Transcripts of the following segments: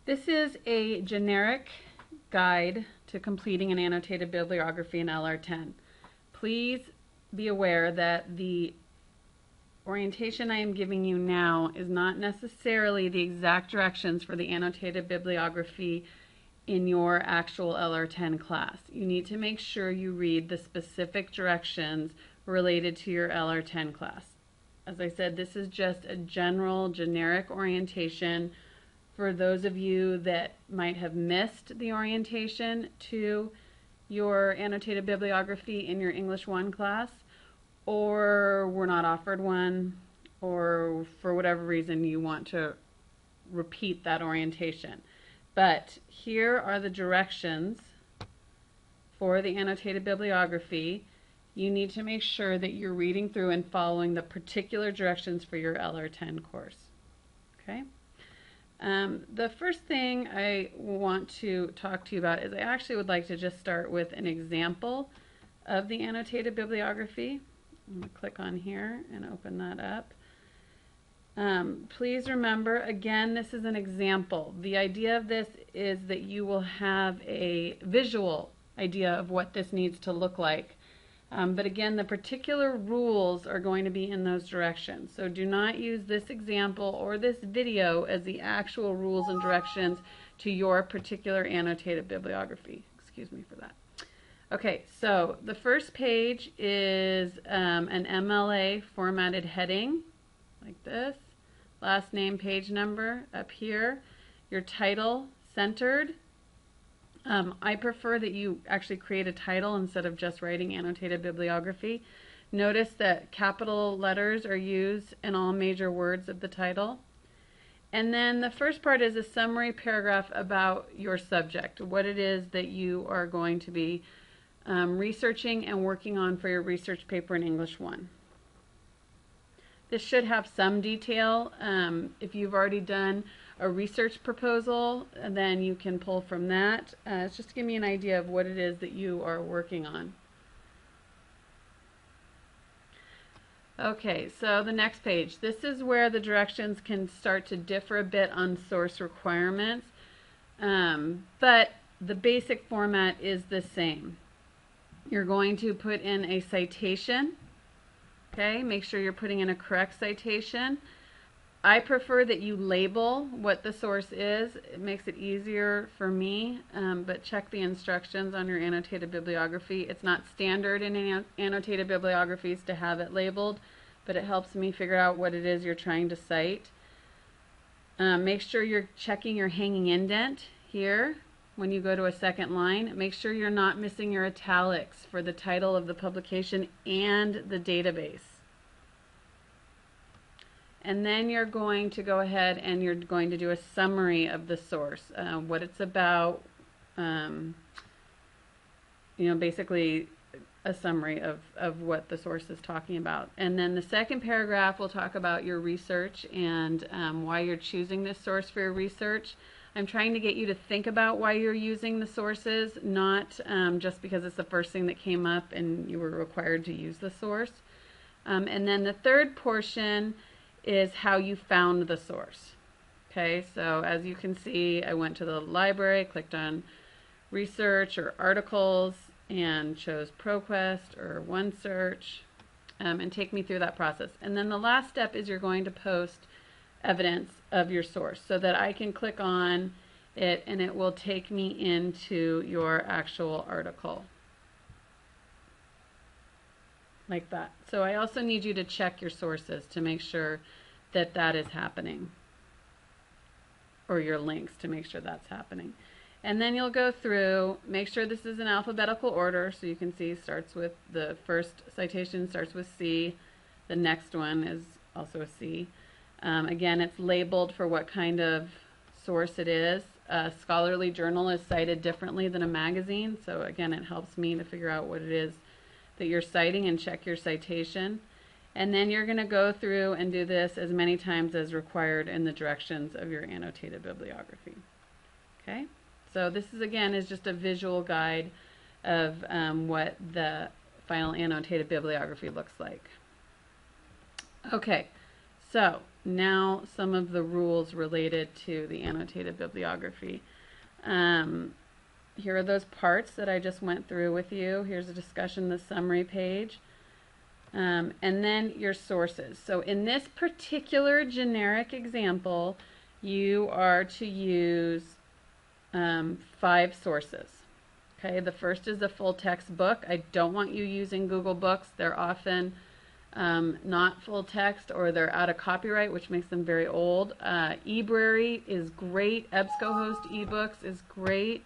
This is a generic guide to completing an annotated bibliography in LR10. Please be aware that the orientation I am giving you now is not necessarily the exact directions for the annotated bibliography in your actual LR10 class. You need to make sure you read the specific directions related to your LR10 class. As I said, this is just a general, generic orientation for those of you that might have missed the orientation to your annotated bibliography in your English 1 class, or were not offered one, or for whatever reason you want to repeat that orientation. But here are the directions for the annotated bibliography. You need to make sure that you're reading through and following the particular directions for your LR10 course. Okay? The first thing I want to talk to you about is I actually would like to just start with an example of the annotated bibliography. I'm going to click on here and open that up. Please remember, again, this is an example. The idea of this is that you will have a visual idea of what this needs to look like. But again, the particular rules are going to be in those directions. So do not use this example or this video as the actual rules and directions to your particular annotated bibliography. Excuse me for that. Okay, so the first page is an MLA formatted heading, like this. Last name, page number up here. Your title centered. I prefer that you actually create a title instead of just writing annotated bibliography. Notice that capital letters are used in all major words of the title. And then the first part is a summary paragraph about your subject, what it is that you are going to be researching and working on for your research paper in English 1. This should have some detail. If you've already done a research proposal, then you can pull from that. It's just to give me an idea of what it is that you are working on. Okay, so the next page. This is where the directions can start to differ a bit on source requirements, but the basic format is the same. You're going to put in a citation. Okay, make sure you're putting in a correct citation. I prefer that you label what the source is. It makes it easier for me, but check the instructions on your annotated bibliography. It's not standard in annotated bibliographies to have it labeled, but it helps me figure out what it is you're trying to cite. Make sure you're checking your hanging indent here when you go to a second line. Make sure you're not missing your italics for the title of the publication and the database. And then you're going to go ahead and you're going to do a summary of the source, what it's about, basically a summary of what the source is talking about. And then the second paragraph will talk about your research and why you're choosing this source for your research. I'm trying to get you to think about why you're using the sources, not just because it's the first thing that came up and you were required to use the source. And then the third portion is how you found the source. Okay, so as you can see, I went to the library, clicked on research or articles, and chose ProQuest or OneSearch, and take me through that process. And then the last step is you're going to post evidence of your source so that I can click on it and it will take me into your actual article. Like that. So I also need you to check your sources to make sure that that is happening, or your links to make sure that's happening. And then you'll go through, make sure this is in alphabetical order, so you can see starts with the first citation starts with C, the next one is also a C. Again, it's labeled for what kind of source it is. A scholarly journal is cited differently than a magazine, so again, it helps me to figure out what it is that you're citing and check your citation. And then you're going to go through and do this as many times as required in the directions of your annotated bibliography. Okay, so this is again is just a visual guide of what the final annotated bibliography looks like. Okay, so now some of the rules related to the annotated bibliography. Here are those parts that I just went through with you. Here's a discussion, the summary page. And then your sources. So in this particular generic example, you are to use 5 sources. Okay, the first is a full text book. I don't want you using Google Books. They're often not full text, or they're out of copyright, which makes them very old. eBrary is great. EBSCOhost eBooks is great.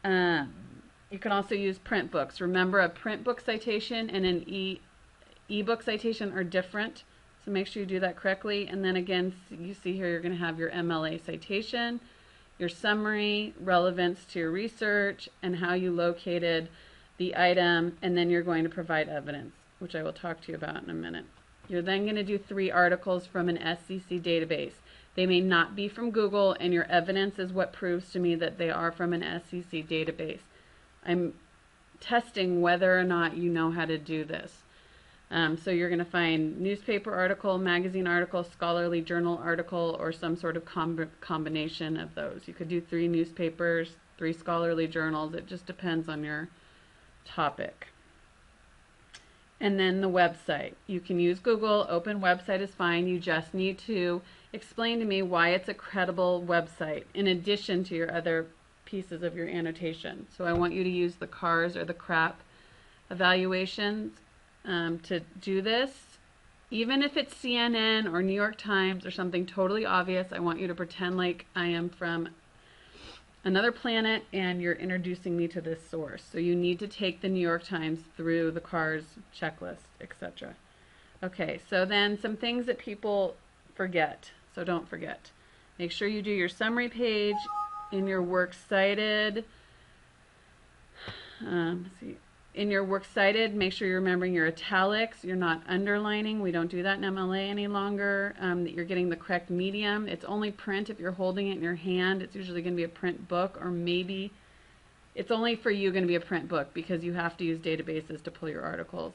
You can also use print books. Remember, a print book citation and an ebook citation are different, so make sure you do that correctly. And then again, you see here you're going to have your MLA citation, your summary, relevance to your research, and how you located the item, and then you're going to provide evidence, which I will talk to you about in a minute. You're then going to do 3 articles from an SCC database. They may not be from Google, and your evidence is what proves to me that they are from an SCC database. I'm testing whether or not you know how to do this. So you're going to find newspaper article, magazine article, scholarly journal article, or some sort of combination of those. You could do 3 newspapers, 3 scholarly journals. It just depends on your topic. And then the website. You can use Google. Open website is fine. You just need to explain to me why it's a credible website in addition to your other pieces of your annotation. So I want you to use the CARS or the CRAP evaluations to do this. Even if it's CNN or New York Times or something totally obvious, I want you to pretend like I am from another planet and you're introducing me to this source. So you need to take the New York Times through the CARS checklist, etc. Okay, so then some things that people forget. So don't forget. Make sure you do your summary page in your works cited. In your works cited, make sure you're remembering your italics. You're not underlining. We don't do that in MLA any longer. That you're getting the correct medium. It's only print if you're holding it in your hand. It's usually going to be a print book, or maybe it's only for you going to be a print book because you have to use databases to pull your articles.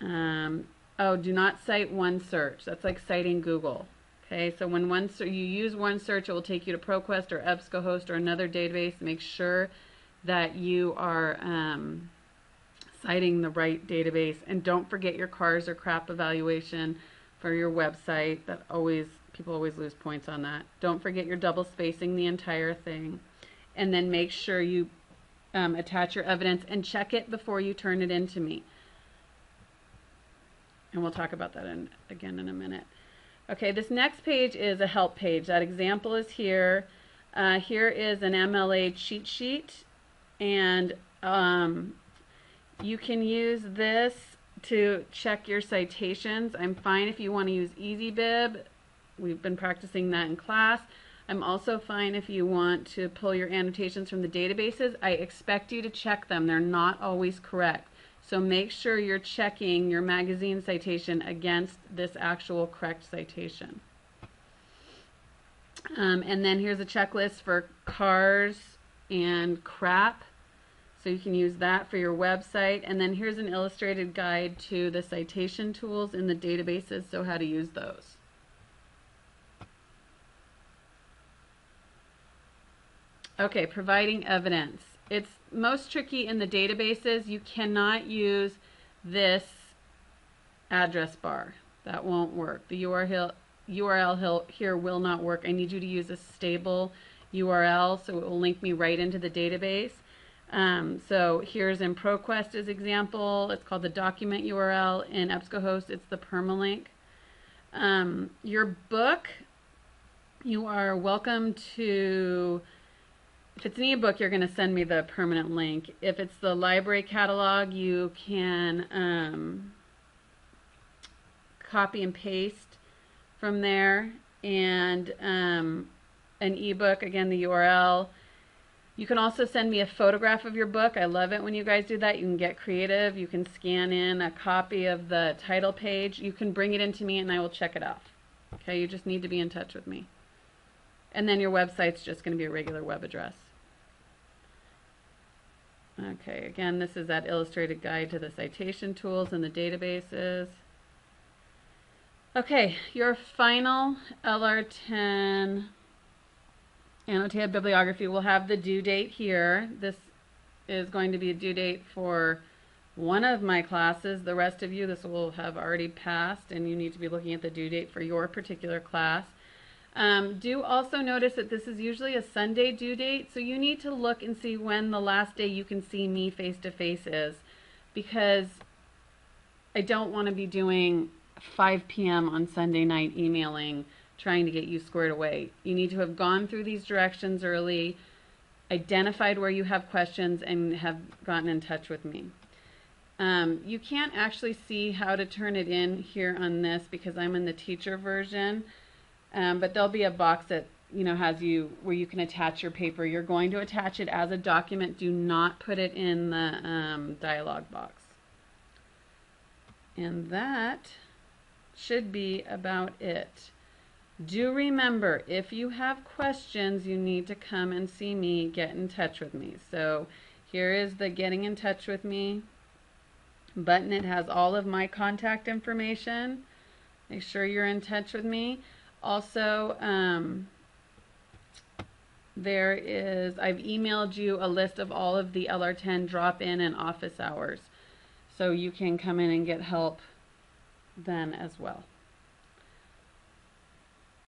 Oh, do not cite one search. That's like citing Google. Okay, so when you use one search, it will take you to ProQuest or EBSCOhost or another database. Make sure that you are citing the right database, and don't forget your CARS or CRAP evaluation for your website. People always lose points on that. Don't forget your double spacing the entire thing, and then make sure you attach your evidence and check it before you turn it in to me. And we'll talk about that again in a minute. Okay, this next page is a help page. That example is here. Here is an MLA cheat sheet, and you can use this to check your citations. I'm fine if you want to use EasyBib. We've been practicing that in class. I'm also fine if you want to pull your annotations from the databases. I expect you to check them. They're not always correct. So make sure you're checking your magazine citation against this actual correct citation. And then here's a checklist for CARS and CRAP. So you can use that for your website. And then here's an illustrated guide to the citation tools in the databases, so how to use those. Okay, providing evidence. It's most tricky in the databases. You cannot use this address bar. That won't work. The URL here will not work. I need you to use a stable URL so it will link me right into the database. So here's in ProQuest as example. It's called the document URL. In EBSCOhost, it's the permalink. Your book, you are welcome to, if it's an ebook, you're going to send me the permanent link. If it's the library catalog, you can copy and paste from there. And an ebook, again, the URL. You can also send me a photograph of your book. I love it when you guys do that. You can get creative. You can scan in a copy of the title page. You can bring it into me and I will check it off. Okay, you just need to be in touch with me. And then your website's just going to be a regular web address. Okay, again, this is that illustrated guide to the citation tools and the databases. Okay, your final LR10 annotated bibliography will have the due date here. This is going to be a due date for one of my classes. The rest of you, this will have already passed, and you need to be looking at the due date for your particular class. Do also notice that this is usually a Sunday due date, so you need to look and see when the last day you can see me face-to-face is, because I don't want to be doing 5 p.m. on Sunday night emailing trying to get you squared away. You need to have gone through these directions early, identified where you have questions, and have gotten in touch with me. You can't actually see how to turn it in here on this because I'm in the teacher version, but there'll be a box that has where you can attach your paper. You're going to attach it as a document. Do not put it in the dialog box. And that should be about it. Do remember, if you have questions, you need to come and see me, get in touch with me. So here is the getting in touch with me button. It has all of my contact information. Make sure you're in touch with me. Also, I've emailed you a list of all of the LR10 drop-in and office hours. So you can come in and get help then as well.